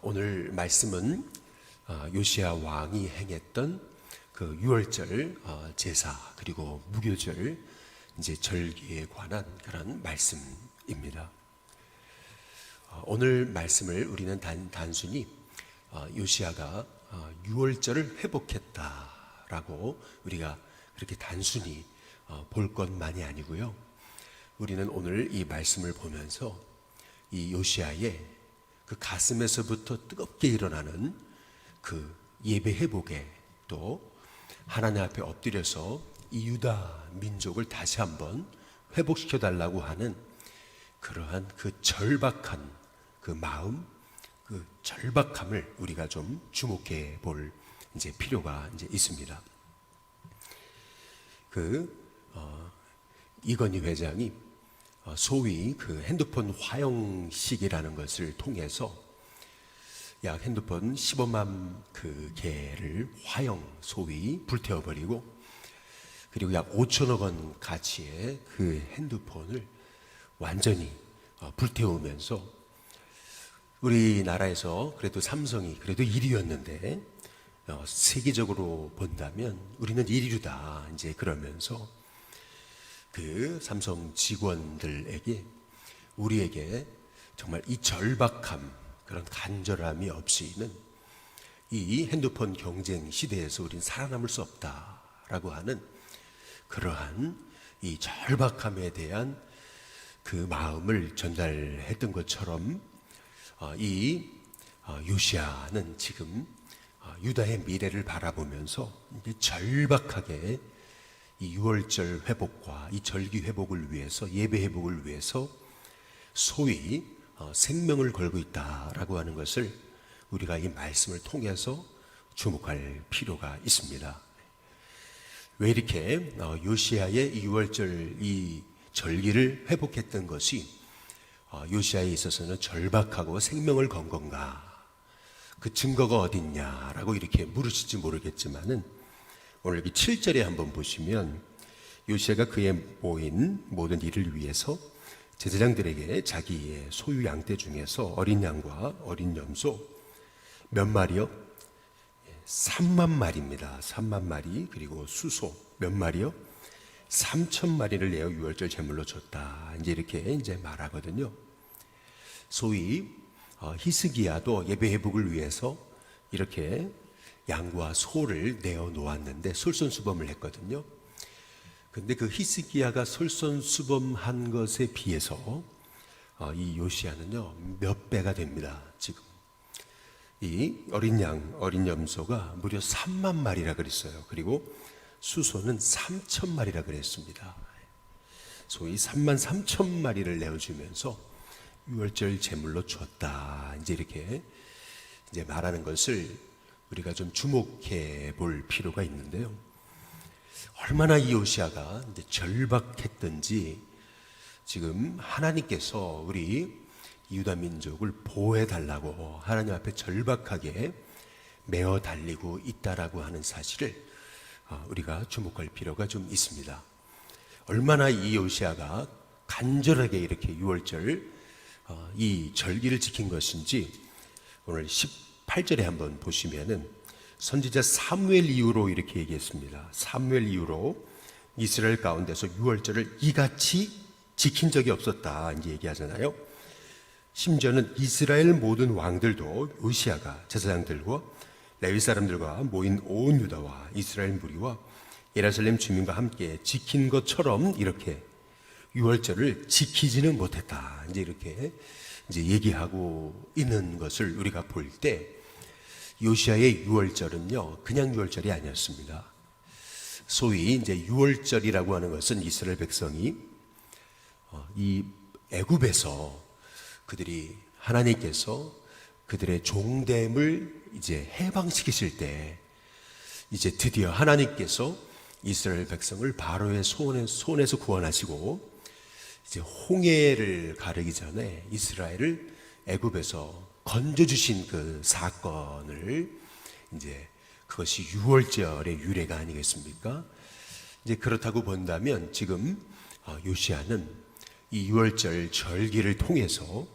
오늘 말씀은 요시야 왕이 행했던 그 유월절 제사 그리고 무교절 이제 절기에 관한 그런 말씀입니다. 오늘 말씀을 우리는 단순히 요시야가 유월절을 회복했다라고 우리가 그렇게 단순히 볼 것만이 아니고요. 우리는 오늘 이 말씀을 보면서 이 요시야의 그 가슴에서부터 뜨겁게 일어나는 그 예배 회복에 또 하나님 앞에 엎드려서 이 유다 민족을 다시 한번 회복시켜 달라고 하는 그러한 그 절박한 그 마음, 그 절박함을 우리가 좀 주목해 볼 이제 필요가 이제 있습니다. 이건희 회장이 소위 그 핸드폰 화형식이라는 것을 통해서 약 핸드폰 15만 그 개를 화형 소위 불태워버리고 그리고 약 5천억 원 가치의 그 핸드폰을 완전히 불태우면서 우리나라에서 그래도 삼성이 그래도 1위였는데 세계적으로 본다면 우리는 1위다 이제 그러면서 그 삼성 직원들에게 우리에게 정말 이 절박함 그런 간절함이 없이는 이 핸드폰 경쟁 시대에서 우리는 살아남을 수 없다라고 하는 그러한 이 절박함에 대한 그 마음을 전달했던 것처럼 이 요시야는 지금 유다의 미래를 바라보면서 절박하게 이 유월절 회복과 이 절기 회복을 위해서 예배 회복을 위해서 소위 생명을 걸고 있다라고 하는 것을 우리가 이 말씀을 통해서 주목할 필요가 있습니다. 왜 이렇게 요시야의 이 유월절 이 절기를 회복했던 것이 요시야에 있어서는 절박하고 생명을 건 건가? 그 증거가 어딨냐라고 이렇게 물으실지 모르겠지만은 오늘 여기 7절에 한번 보시면 요시야가 그의 모인 모든 일을 위해서 제사장들에게 자기의 소유 양떼 중에서 어린 양과 어린 염소 몇 마리요? 3만 마리입니다. 3만 마리 그리고 수소 몇 마리요? 3천 마리를 내어 유월절 제물로 줬다. 이제 이렇게 이제 말하거든요. 소위 히스기야도 예배 회복을 위해서 이렇게 양과 소를 내어 놓았는데 솔선수범을 했거든요. 근데 그 히스기야가 솔선수범한 것에 비해서 이 요시야는요 몇 배가 됩니다. 지금 이 어린 양, 어린 염소가 무려 3만 마리라 그랬어요. 그리고 수소는 3천 마리라 그랬습니다. 소위 3만 3천 마리를 내어주면서 유월절 제물로 줬다. 이제 이렇게 이제 말하는 것을 우리가 좀 주목해 볼 필요가 있는데요. 얼마나 이 요시야가 이제 절박했던지 지금 하나님께서 우리 유다 민족을 보호해 달라고 하나님 앞에 절박하게 메어 달리고 있다라고 하는 사실을 우리가 주목할 필요가 좀 있습니다. 얼마나 이 요시야가 간절하게 이렇게 유월절 이 절기를 지킨 것인지 오늘 18절에 한번 보시면은 선지자 사무엘 이후로 이렇게 얘기했습니다. 사무엘 이후로 이스라엘 가운데서 유월절을 이같이 지킨 적이 없었다 이제 얘기하잖아요. 심지어는 이스라엘 모든 왕들도 요시야가 제사장들과 레위 사람들과 모인 온 유다와 이스라엘 무리와 예루살렘 주민과 함께 지킨 것처럼 이렇게 유월절을 지키지는 못했다. 이제 이렇게 이제 얘기하고 있는 것을 우리가 볼 때 요시야의 유월절은요 그냥 유월절이 아니었습니다. 소위 이제 유월절이라고 하는 것은 이스라엘 백성이 이 애굽에서 그들이 하나님께서 그들의 종됨을 이제 해방시키실 때 이제 드디어 하나님께서 이스라엘 백성을 바로의 손에서 구원하시고 이제 홍해를 가르기 전에 이스라엘을 애굽에서 건져주신 그 사건을 이제 그것이 유월절의 유래가 아니겠습니까? 이제 그렇다고 본다면 지금 요시야는 이 유월절 절기를 통해서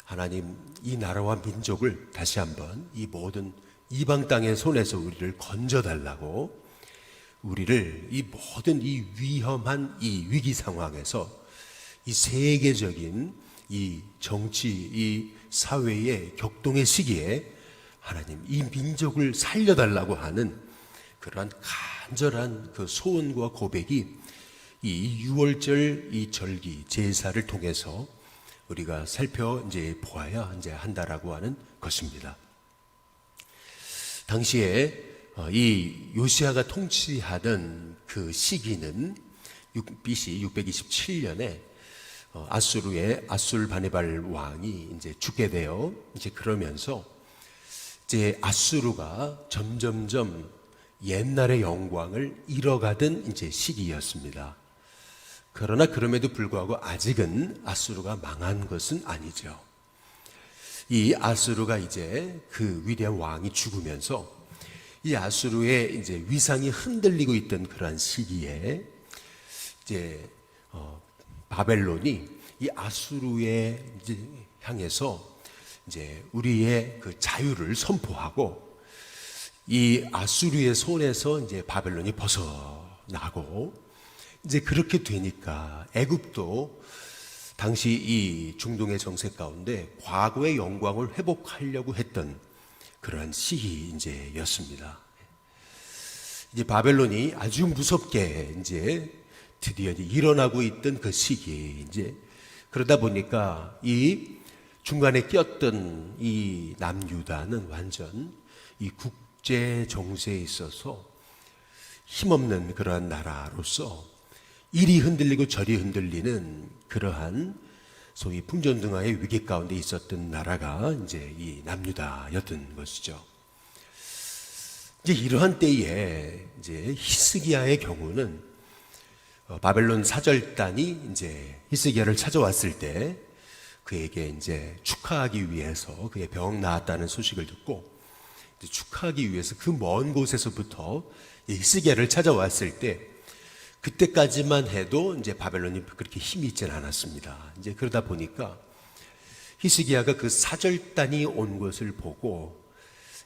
하나님 이 나라와 민족을 다시 한번 이 모든 이방 땅의 손에서 우리를 건져달라고, 우리를 이 모든 이 위험한 이 위기 상황에서 이 세계적인 이 정치, 이 사회의 격동의 시기에 하나님 이 민족을 살려달라고 하는 그러한 간절한 그 소원과 고백이 이 6월절 이 절기 제사를 통해서 우리가 살펴 이제 보아야 이제 한다라고 하는 것입니다. 당시에 이 요시야가 통치하던 그 시기는 BC 627년에 아수르의 아술바네발 왕이 이제 죽게 되어 이제 그러면서 이제 아수르가 점점점 옛날의 영광을 잃어가던 이제 시기였습니다. 그러나 그럼에도 불구하고 아직은 아수르가 망한 것은 아니죠. 이 아수르가 이제 그 위대한 왕이 죽으면서 이 아수르의 이제 위상이 흔들리고 있던 그러한 시기에 이제 바벨론이 이 아수르에 이제 향해서 이제 우리의 그 자유를 선포하고 이 아수르의 손에서 이제 바벨론이 벗어나고 이제 그렇게 되니까 애굽도 당시 이 중동의 정세 가운데 과거의 영광을 회복하려고 했던 그러한 시기 이제였습니다. 이제 바벨론이 아주 무섭게 이제 드디어 이제 일어나고 있던 그 시기, 이제 그러다 보니까 이 중간에 끼었던 이 남유다는 완전 이 국제 정세에 있어서 힘없는 그러한 나라로서 이리 흔들리고 저리 흔들리는 그러한 소위 풍전등화의 위기 가운데 있었던 나라가 이제 이 남유다였던 것이죠. 이제 이러한 때에 이제 히스기야의 경우는 바벨론 사절단이 이제 히스기야를 찾아왔을 때 그에게 이제 축하하기 위해서 그의 병 나았다는 소식을 듣고 이제 축하하기 위해서 그 먼 곳에서부터 히스기야를 찾아왔을 때 그때까지만 해도 이제 바벨론이 그렇게 힘이 있지는 않았습니다. 이제 그러다 보니까 히스기야가 그 사절단이 온 것을 보고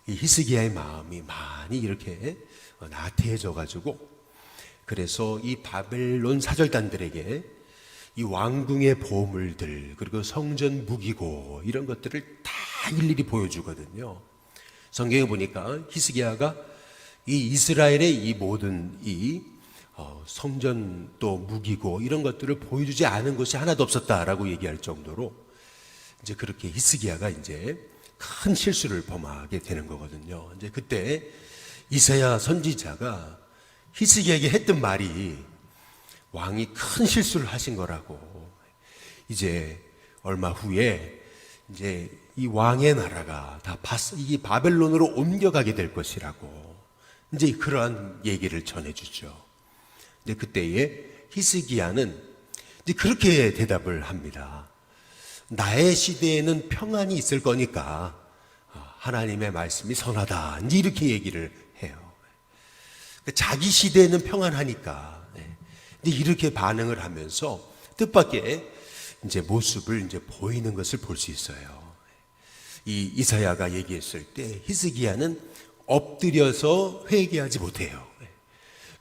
이 히스기야의 마음이 많이 이렇게 나태해져 가지고, 그래서 이 바벨론 사절단들에게 이 왕궁의 보물들 그리고 성전 무기고 이런 것들을 다 일일이 보여주거든요. 성경에 보니까 히스기야가 이 이스라엘의 이 모든 이 성전 또 무기고 이런 것들을 보여주지 않은 것이 하나도 없었다라고 얘기할 정도로 이제 그렇게 히스기야가 이제 큰 실수를 범하게 되는 거거든요. 이제 그때 이사야 선지자가 히스기야에게 했던 말이 왕이 큰 실수를 하신 거라고, 이제 얼마 후에 이제 이 왕의 나라가 다 이 바벨론으로 옮겨가게 될 것이라고 이제 그러한 얘기를 전해주죠. 근데 그때에 히스기야는 이제 그렇게 대답을 합니다. 나의 시대에는 평안이 있을 거니까 하나님의 말씀이 선하다, 이제 이렇게 얘기를 해요. 자기 시대에는 평안하니까 이제 이렇게 반응을 하면서 뜻밖의 이제 모습을 이제 보이는 것을 볼 수 있어요. 이 이사야가 얘기했을 때 히스기야는 엎드려서 회개하지 못해요.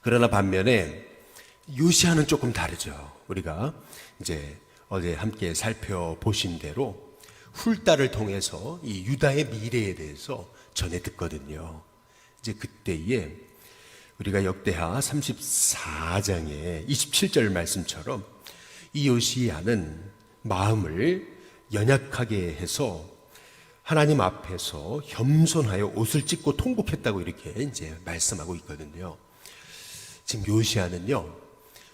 그러나 반면에 요시야는 조금 다르죠. 우리가 이제 어제 함께 살펴보신 대로 훌다를 통해서 이 유다의 미래에 대해서 전해 듣거든요. 이제 그때에 우리가 역대하 34장의 27절 말씀처럼 이 요시야는 마음을 연약하게 해서 하나님 앞에서 겸손하여 옷을 찢고 통곡했다고 이렇게 이제 말씀하고 있거든요. 지금 요시야는요,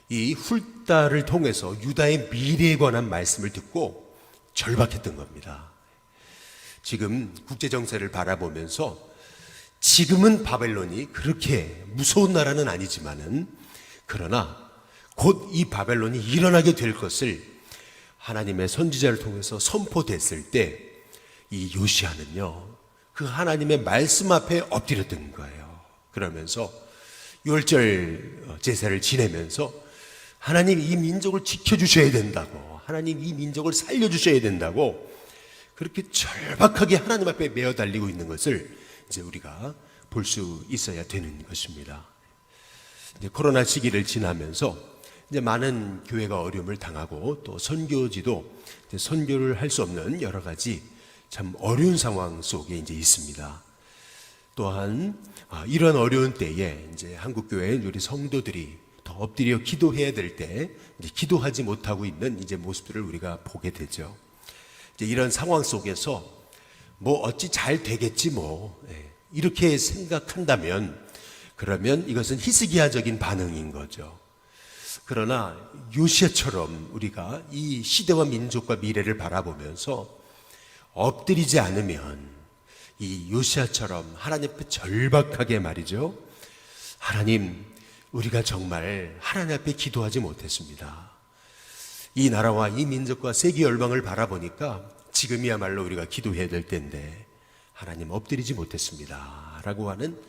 이 훌다를 통해서 유다의 미래에 관한 말씀을 듣고 절박했던 겁니다. 지금 국제정세를 바라보면서 지금은 바벨론이 그렇게 무서운 나라는 아니지만은, 그러나 곧 이 바벨론이 일어나게 될 것을 하나님의 선지자를 통해서 선포됐을 때 이 요시야는요, 그 하나님의 말씀 앞에 엎드렸던 거예요. 그러면서 유월절 제사를 지내면서 하나님 이 민족을 지켜주셔야 된다고, 하나님 이 민족을 살려주셔야 된다고, 그렇게 절박하게 하나님 앞에 매어 달리고 있는 것을 이제 우리가 볼 수 있어야 되는 것입니다. 이제 코로나 시기를 지나면서 이제 많은 교회가 어려움을 당하고 또 선교지도 이제 선교를 할 수 없는 여러 가지 참 어려운 상황 속에 이제 있습니다. 또한 이런 어려운 때에 이제 한국 교회 우리 성도들이 더 엎드려 기도해야 될 때 이제 기도하지 못하고 있는 이제 모습들을 우리가 보게 되죠. 이제 이런 상황 속에서 뭐 어찌 잘 되겠지 뭐 이렇게 생각한다면 그러면 이것은 히스기야적인 반응인 거죠. 그러나 요시야처럼 우리가 이 시대와 민족과 미래를 바라보면서 엎드리지 않으면 이 요시야처럼 하나님 앞에 절박하게 말이죠. 하나님, 우리가 정말 하나님 앞에 기도하지 못했습니다. 이 나라와 이 민족과 세계 열방을 바라보니까 지금이야말로 우리가 기도해야 될 때인데 하나님 엎드리지 못했습니다 라고 하는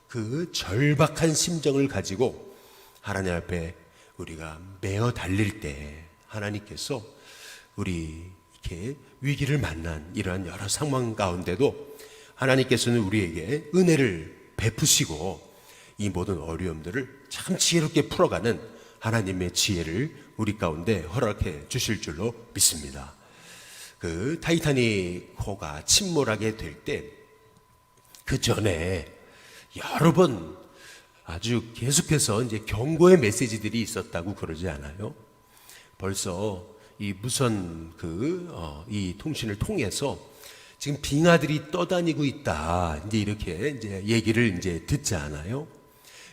그 절박한 심정을 가지고 하나님 앞에 우리가 매어 달릴 때 하나님께서 우리 이렇게 위기를 만난 이러한 여러 상황 가운데도 하나님께서는 우리에게 은혜를 베푸시고 이 모든 어려움들을 참 지혜롭게 풀어가는 하나님의 지혜를 우리 가운데 허락해 주실 줄로 믿습니다. 그 타이타닉호가 침몰하게 될 때 그 전에 여러 번 아주 계속해서 이제 경고의 메시지들이 있었다고 그러지 않아요? 벌써 이 무선 이 통신을 통해서 지금 빙하들이 떠다니고 있다. 이제 이렇게 이제 얘기를 이제 듣지 않아요?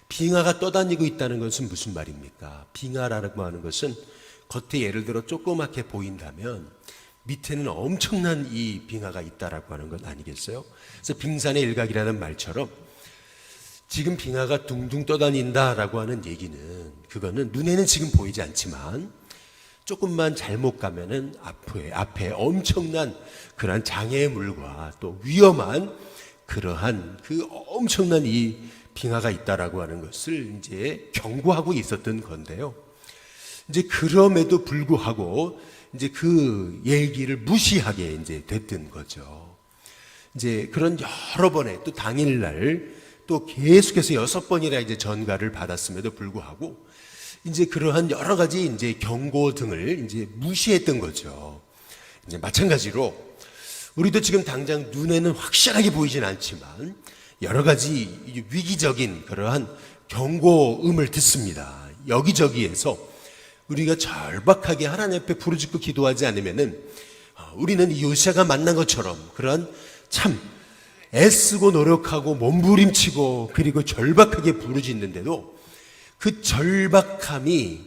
빙하가 떠다니고 있다는 것은 무슨 말입니까? 빙하라고 하는 것은 겉에 예를 들어 조그맣게 보인다면 밑에는 엄청난 이 빙하가 있다라고 하는 것 아니겠어요? 그래서 빙산의 일각이라는 말처럼 지금 빙하가 둥둥 떠다닌다라고 하는 얘기는 그거는 눈에는 지금 보이지 않지만 조금만 잘못 가면은 앞에 엄청난 그러한 장애물과 또 위험한 그러한 그 엄청난 이 빙하가 있다라고 하는 것을 이제 경고하고 있었던 건데요. 이제 그럼에도 불구하고 이제 그 얘기를 무시하게 이제 됐던 거죠. 이제 그런 여러 번의 또 당일날 또 계속해서 6번이나 이제 전가를 받았음에도 불구하고 이제 그러한 여러 가지 이제 경고 등을 이제 무시했던 거죠. 이제 마찬가지로 우리도 지금 당장 눈에는 확실하게 보이진 않지만 여러 가지 위기적인 그러한 경고음을 듣습니다. 여기저기에서 우리가 절박하게 하나님 앞에 부르짖고 기도하지 않으면은 우리는 이 요시야가 만난 것처럼 그러한 참 애쓰고 노력하고 몸부림치고 그리고 절박하게 부르짖는데도 그 절박함이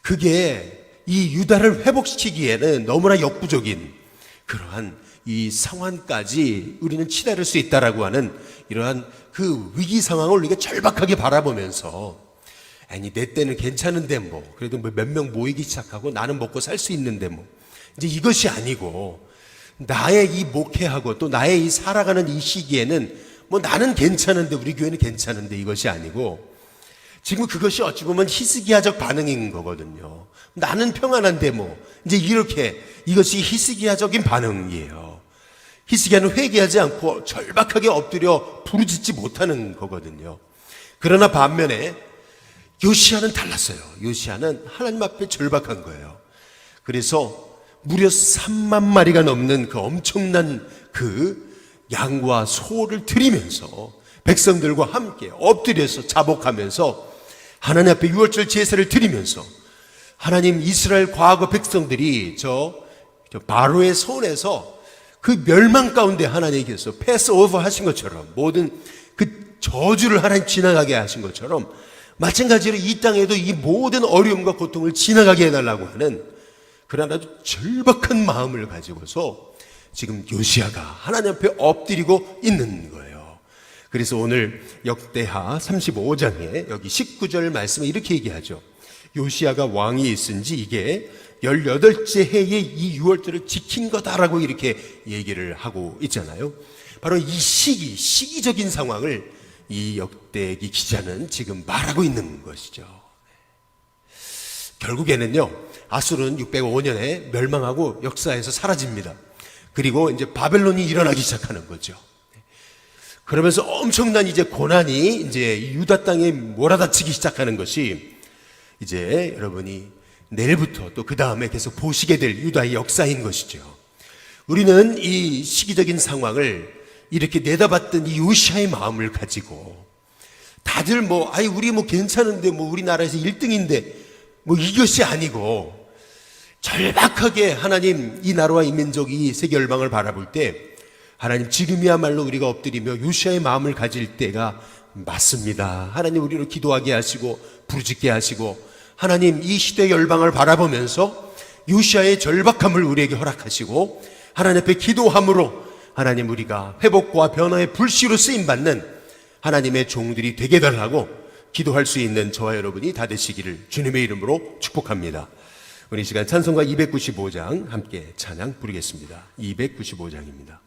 그게 이 유다를 회복시키기에는 너무나 역부족인 그러한 이 상황까지 우리는 치달을 수 있다라고 하는 이러한 그 위기 상황을 우리가 절박하게 바라보면서 아니 내 때는 괜찮은데 뭐 그래도 몇 명 모이기 시작하고 나는 먹고 살 수 있는데 뭐 이제 이것이 아니고 나의 이 목회하고 또 나의 이 살아가는 이 시기에는 뭐 나는 괜찮은데 우리 교회는 괜찮은데 이것이 아니고 지금 그것이 어찌 보면 히스기야적 반응인 거거든요. 나는 평안한데 뭐 이제 이렇게 이것이 히스기야적인 반응이에요. 히스기야는 회개하지 않고 절박하게 엎드려 부르짖지 못하는 거거든요. 그러나 반면에 요시야는 달랐어요. 요시야는 하나님 앞에 절박한 거예요. 그래서 무려 3만 마리가 넘는 그 엄청난 그 양과 소를 드리면서 백성들과 함께 엎드려서 자복하면서 하나님 앞에 유월절 제사를 드리면서 하나님 이스라엘 과거 백성들이 저 바로의 손에서 그 멸망 가운데 하나님께서 패스오버 하신 것처럼 모든 그 저주를 하나님 지나가게 하신 것처럼 마찬가지로 이 땅에도 이 모든 어려움과 고통을 지나가게 해달라고 하는 그런 아주 절박한 마음을 가지고서 지금 요시야가 하나님 앞에 엎드리고 있는 거예요. 그래서 오늘 역대하 35장에 여기 19절 말씀에 이렇게 얘기하죠. 요시야가 왕이 있은지 이게 18째 해에 이 유월절을 지킨 거다라고 이렇게 얘기를 하고 있잖아요. 바로 이 시기적인 상황을 이 역대기 기자는 지금 말하고 있는 것이죠. 결국에는요, 아술은 605년에 멸망하고 역사에서 사라집니다. 그리고 이제 바벨론이 일어나기 시작하는 거죠. 그러면서 엄청난 이제 고난이 이제 유다 땅에 몰아닥치기 시작하는 것이 이제 여러분이 내일부터 또 그 다음에 계속 보시게 될 유다의 역사인 것이죠. 우리는 이 시기적인 상황을 이렇게 내다봤던 이 요시아의 마음을 가지고 다들 우리 괜찮은데 우리나라에서 1등인데 이것이 아니고 절박하게 하나님 이 나라와 이 민족이 세계 열방을 바라볼 때 하나님 지금이야말로 우리가 엎드리며 요시아의 마음을 가질 때가 맞습니다. 하나님 우리를 기도하게 하시고 부르짖게 하시고 하나님 이 시대 열방을 바라보면서 요시아의 절박함을 우리에게 허락하시고 하나님 앞에 기도함으로 하나님 우리가 회복과 변화의 불씨로 쓰임받는 하나님의 종들이 되게 달라고 기도할 수 있는 저와 여러분이 다 되시기를 주님의 이름으로 축복합니다. 우리 시간 찬송가 295장 함께 찬양 부르겠습니다. 295장입니다.